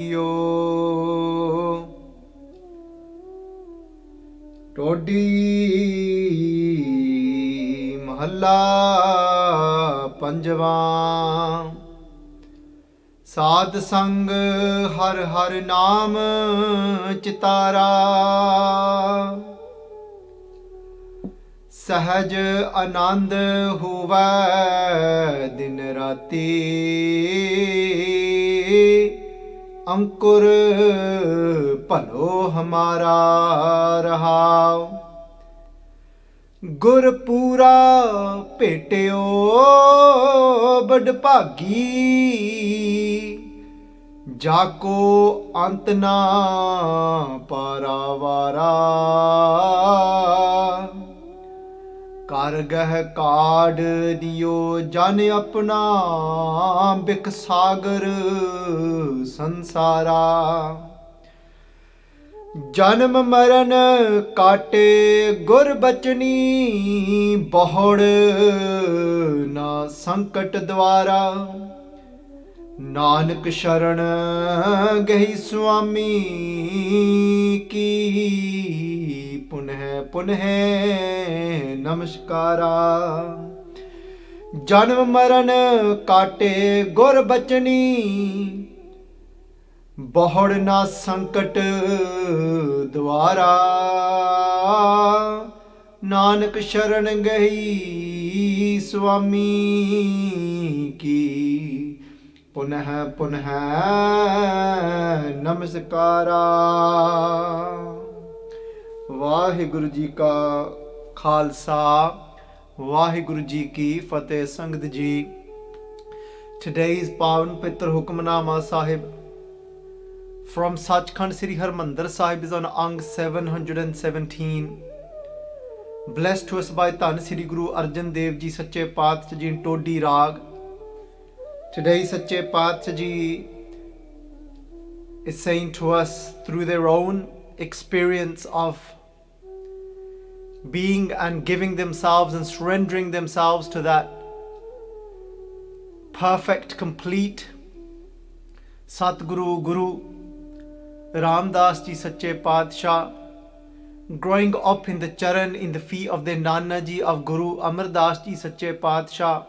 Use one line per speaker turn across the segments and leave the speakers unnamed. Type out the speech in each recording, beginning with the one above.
यो टोडी महला पंजवा। साध संग हर हर नाम चितारा, सहज आनंद होवै दिन राती। अंकुर भलो हमारा रहाओ, गुर पूरा भेटियो बड़ भागी। जाको अंत ना पारावारा, कर गह काढ़ दियो जन अपना। बिक सागर संसारा, जन्म मरण काटे गुर बचनी। बहुड़ ना संकट द्वारा, नानक शरण गही स्वामी की। पुनः पुनः नमस्कारा, जन्म मरण काटे गुर बचनी। बहुड़ ना संकट द्वारा, नानक शरण गई स्वामी की। पुनः पुनः नमस्कारा। वाहिगुरु जी का खालसा, वाहिगुरु जी की फतेह। संगत जी, today's पावन पित्र hukamnama Sahib from Sachkhand Sri Harmandir Sahib is on Ang 717, blessed to us by Dhan Sri Guru Arjun Dev Ji Sache Paatshah Ji in Todee Raag. Today Sache Paatshah Ji is saying to us through their own experience of being and giving themselves and surrendering themselves to that perfect, complete Satguru Guru Ramdas Ji Sache Paatshah, growing up in the charan, in the feet of their Nana Ji of Guru Amardas Ji Sache Paatshah.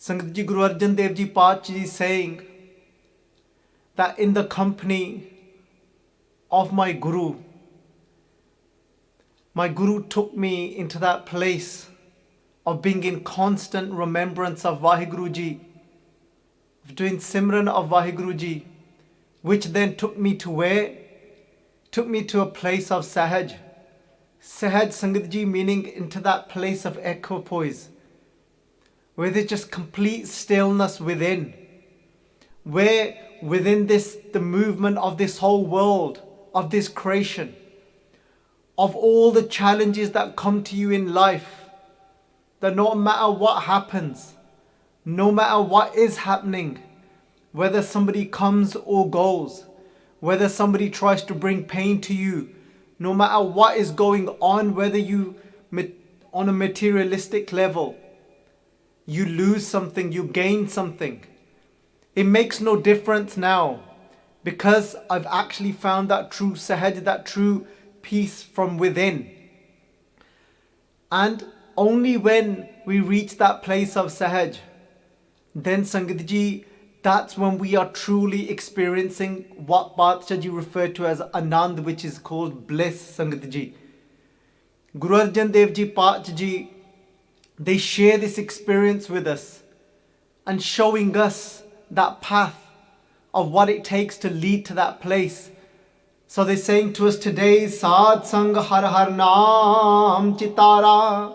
Sangat Ji, Guru Arjun Dev Ji Paatshah Ji saying that in the company of my Guru took me into that place of being in constant remembrance of Vaheguru Ji, of doing Simran of Vaheguru Ji, which then took me to where? Took me to a place of Sahaj. Sahaj, Sangat Ji, meaning into that place of equipoise, where there's just complete stillness within, where within this, the movement of this whole world, of this creation, of all the challenges that come to you in life, that no matter what happens, no matter what is happening, whether somebody comes or goes, whether somebody tries to bring pain to you, no matter what is going on, whether you on a materialistic level, you lose something, you gain something, it makes no difference now, because I've actually found that true sahaj, that true peace from within. And only when we reach that place of sahaj, then Sangat Ji, that's when we are truly experiencing what Paatshah Ji referred to as Anand, which is called bliss. Sangat Ji, Guru Arjan Dev Ji Paatshah Ji, they share this experience with us and showing us that path of what it takes to lead to that place. So they're saying to us today, Saadh Sang Har Har Naam Chitara.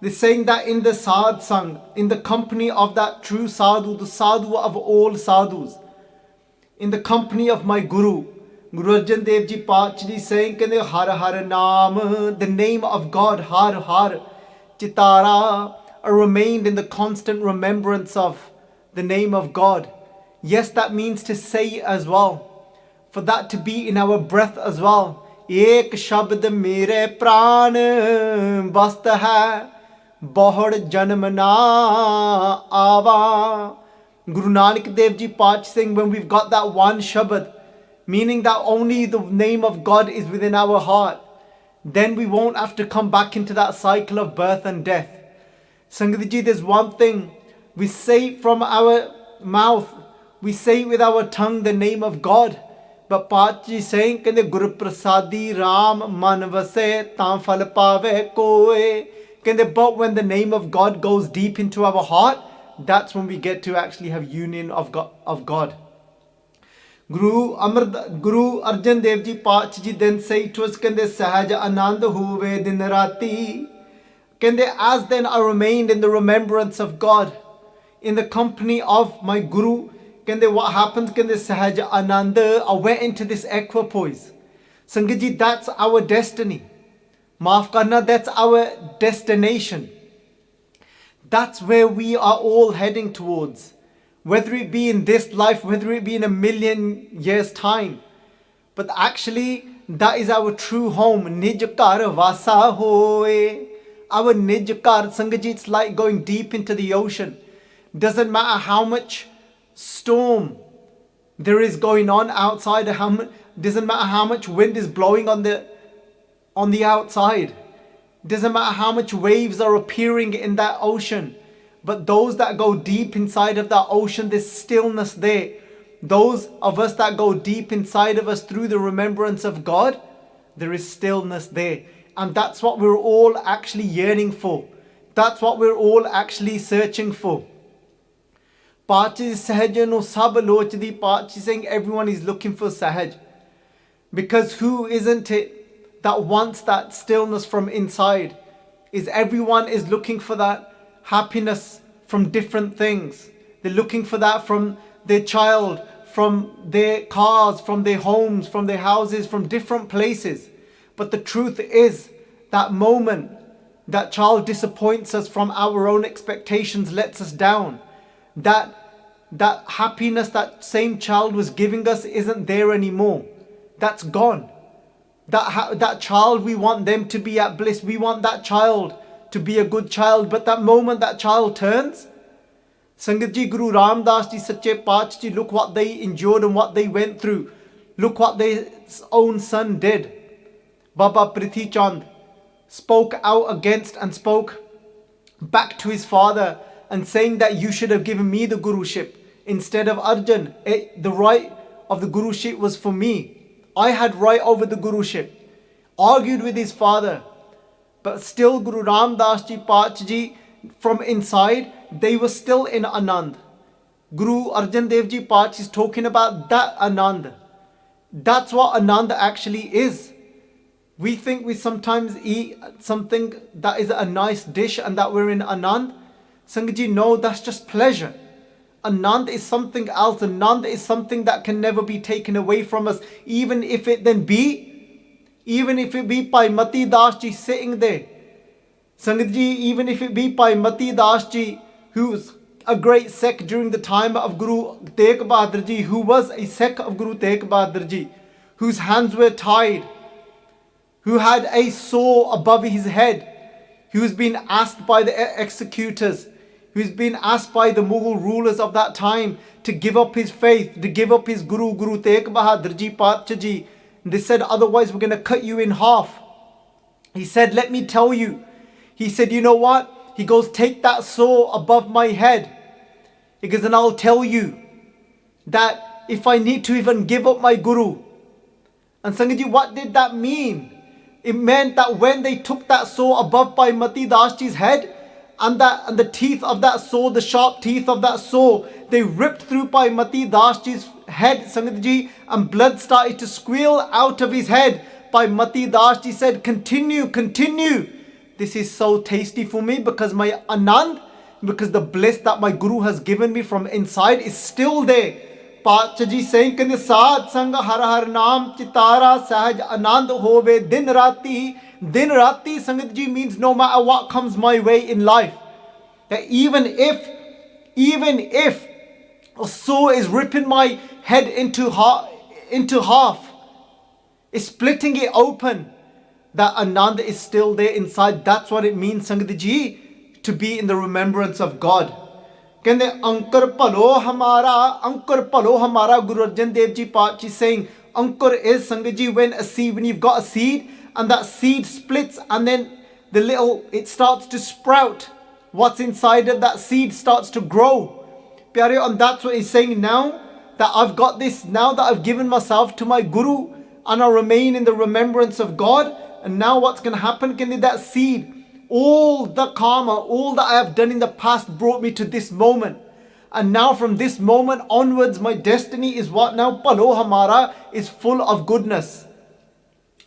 They're saying that in the Saadh Sang, in the company of that true Sadhu, the Sadhu of all Sadhus, in the company of my Guru, Guru Arjan Dev Ji Paatshah Ji saying, Har Har Naam, the name of God, Har Har Chitara, remained in the constant remembrance of the name of God. Yes, that means to say as well, for that to be in our breath as well. Ek shabd mere pran bast hai, bahud janm na awa. Guru Nanak Dev Ji Paach saying, when we've got that one Shabad, meaning that only the name of God is within our heart, then we won't have to come back into that cycle of birth and death. Sangat Ji, there's one thing, we say from our mouth, we say with our tongue the name of God, but Paach Ji saying, kende Guru Prasadi Ram Man Vase Tam Phal Pave Koe. Kende, but when the name of God goes deep into our heart, that's when we get to actually have union of God. Guru Arjun Dev Ji Paach Ji then say to us, kende Sahaj Anand Huve Din Rati. Kende, as then I remained in the remembrance of God, in the company of my Guru, kende, what happened? Kende Sahaj Anand, I went into this equipoise. Sangat Ji, that's our destiny. Maaf karna, that's our destination. That's where we are all heading towards. Whether it be in this life, whether it be in a million years' time. But actually, that is our true home. Nij kar vasa hoye. Our nij kar, Sangat Ji, it's like going deep into the ocean. Doesn't matter how much storm there is going on outside, doesn't matter how much wind is blowing on the outside. Doesn't matter how much waves are appearing in that ocean. But those that go deep inside of that ocean, there's stillness there. Those of us that go deep inside of us through the remembrance of God, there is stillness there. And that's what we're all actually yearning for. That's what we're all actually searching for. Paach Sahaj no sab lochdi. Paach is saying everyone is looking for Sahaj. Because who isn't it that wants that stillness from inside? Everyone is looking for that happiness from different things. They're looking for that from their child, from their cars, from their homes, from their houses, from different places. But the truth is, that moment that child disappoints us from our own expectations, lets us down. That happiness that same child was giving us isn't there anymore. That's gone. That child, we want them to be at bliss. We want that child to be a good child. But that moment that child turns, Sangat Ji, Guru Ramdas Ji, Sache Paach Ji, look what they endured and what they went through. Look what their own son did. Baba Prithi Chand spoke out against and spoke back to his father and saying that you should have given me the Guruship instead of Arjun. The right of the Guruship was for me. I had right over the Guruship. Argued with his father. But still Guru Ramdas Ji, Paach Ji, from inside, they were still in Anand. Guru Arjun Dev Ji Paach is talking about that Anand. That's what Anand actually is. We think we sometimes eat something that is a nice dish and that we're in Anand. Sangat Ji, no, that's just pleasure. Anand is something else. Anand is something that can never be taken away from us. Even if it be Bhai Mati Das Ji sitting there. Sangat Ji, even if it be Bhai Mati Das Ji, who's a great Sikh during the time of Guru Tegh Bahadur Ji, who was a Sikh of Guru Tegh Bahadur Ji, whose hands were tied, who had a saw above his head, who's been asked by the executors, who's been asked by the Mughal rulers of that time to give up his faith, to give up his Guru Tegh Bahadur Ji Paach Ji. They said, otherwise we're going to cut you in half. He said, let me tell you. He said, you know what? He goes, take that saw above my head. He goes, and I'll tell you that if I need to even give up my Guru. And Sangat Ji, what did that mean? It meant that when they took that saw above Bhai Mati Das Ji's head, and the teeth of that saw, the sharp teeth of that saw, they ripped through Bhai Mati Das Ji's head, Sangat Ji, and blood started to squeal out of his head. Bhai Mati Das Ji said, continue, continue. This is so tasty for me because my Anand, because the bliss that my Guru has given me from inside is still there. Paach Ji saying, kende Saadh Sangha har har naam chitara sahaj anand hove din rati. Din rati, Sangat Ji, means no matter what comes my way in life. That even if a saw is ripping my head into half, is splitting it open, that Anand is still there inside. That's what it means, Sangat Ji, to be in the remembrance of God. कहते अंकुर भलो हमारा Guru Arjan Dev Ji Paatji saying ankur is Sangat Ji when you've got a seed and that seed splits and then it starts to sprout. What's inside of that seed starts to grow. Pyare, and that's what he's saying now that I've got this, now that I've given myself to my Guru and I remain in the remembrance of God. And now what's going to happen? Can that seed, all the karma, all that I have done in the past brought me to this moment. And now from this moment onwards, my destiny is what now? Palo Hamara is full of goodness.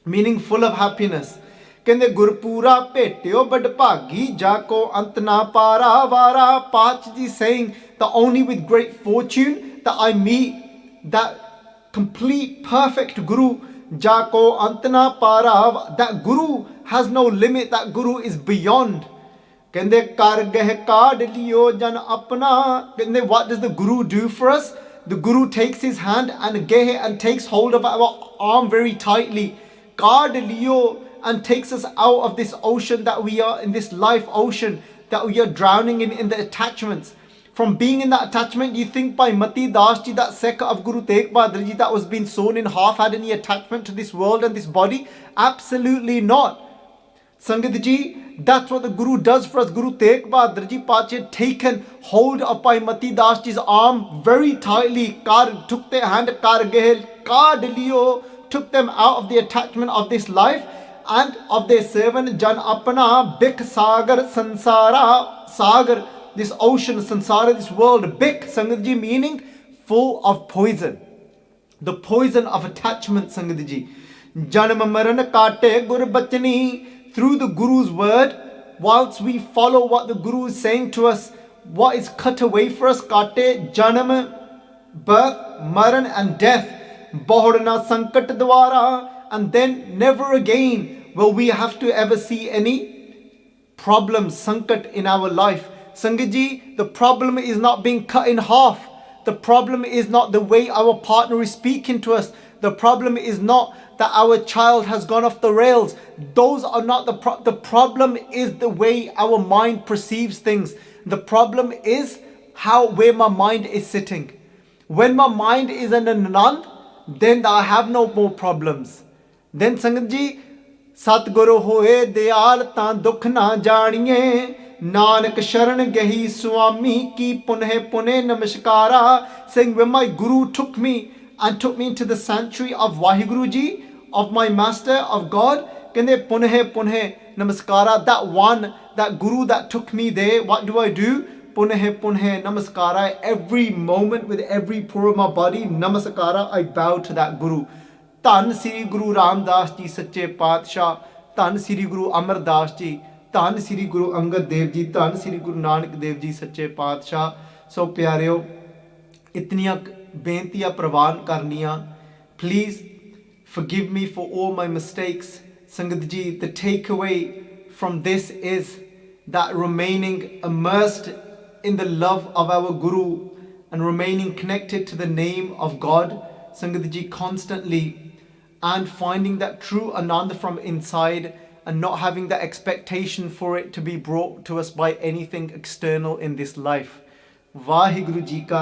Meaning full of happiness. Kende Gurpura Petyo Bad Bhagi Jako Antna Para Vara Paachji saying that only with great fortune that I meet that complete perfect Guru. Jako Antna Para, that Guru has no limit, that Guru is beyond. Kende Kargeh Kard Liyo Jan Apna. Kende, what does the Guru do for us? The Guru takes his hand and takes hold of our arm very tightly. Kard Liyo, and takes us out of this ocean that we are in, this life ocean that we are drowning in the attachments. From being in that attachment, you think by Mati Das Ji, that Sekha of Guru Tegh Bahadur Ji that was being sewn in half, had any attachment to this world and this body? Absolutely not. Sangat Ji, that's what the Guru does for us. Guru Tegh Bahadur Ji Paatji had taken hold of Bhai Mati Das Ji's arm very tightly. Took their hand, took them out of the attachment of this life and of their servant Jan Apana Bik Sagar Sansara Sagar. This ocean, sansara, this world, Bik, Sangat Ji, meaning full of poison. The poison of attachment, Sangat Ji. Janam Maran Kate Gur Bachani. Through the Guru's word, whilst we follow what the Guru is saying to us, what is cut away for us, Kate, Janam, birth, Maran and death. Bahurna Sankat Dwara. And then never again will we have to ever see any problems, Sankat, in our life. Sangat Ji, the problem is not being cut in half. The problem is not the way our partner is speaking to us. The problem is not that our child has gone off the rails. Those are not the problem is the way our mind perceives things. The problem is where my mind is sitting. When my mind is in Anand, then I have no more problems. Then Sangat Ji, Satguru hoye dayal taan dukh na jaaniye. Nanak Sharan Gahi Swami Ki Punhe Pune Namaskara, saying when my Guru took me into the sanctuary of Vaheguru Ji, of my master, of God, Kende Punhe Punhe Namaskara, that Guru that took me there, what do? Punhe Punhe Namaskara, every moment with every pore of my body, Namaskara, I bow to that Guru. Tan Sri Guru Ram Das Ji Sache Paatshah, Tan Sri Guru Amar Das Ji, ਧੰਨ ਸ੍ਰੀ ਗੁਰੂ ਅੰਗਦ ਦੇਵ ਜੀ, ਧੰਨ ਸ੍ਰੀ ਗੁਰੂ ਨਾਨਕ ਦੇਵ ਜੀ ਸੱਚੇ ਪਾਤਸ਼ਾਹ। ਸੋ ਪਿਆਰਿਓ, ਇਤਨੀਆਂ ਬੇਨਤੀਆਂ ਪ੍ਰਵਾਨ ਕਰਨੀਆਂ। Please forgive me for all my mistakes. Sangat Ji, the takeaway from this is that remaining immersed in the love of our Guru and remaining connected to the name of God, Sangat Ji, constantly, and finding that true Anand from inside, and not having the expectation for it to be brought to us by anything external in this life. Vaheguru Ji ka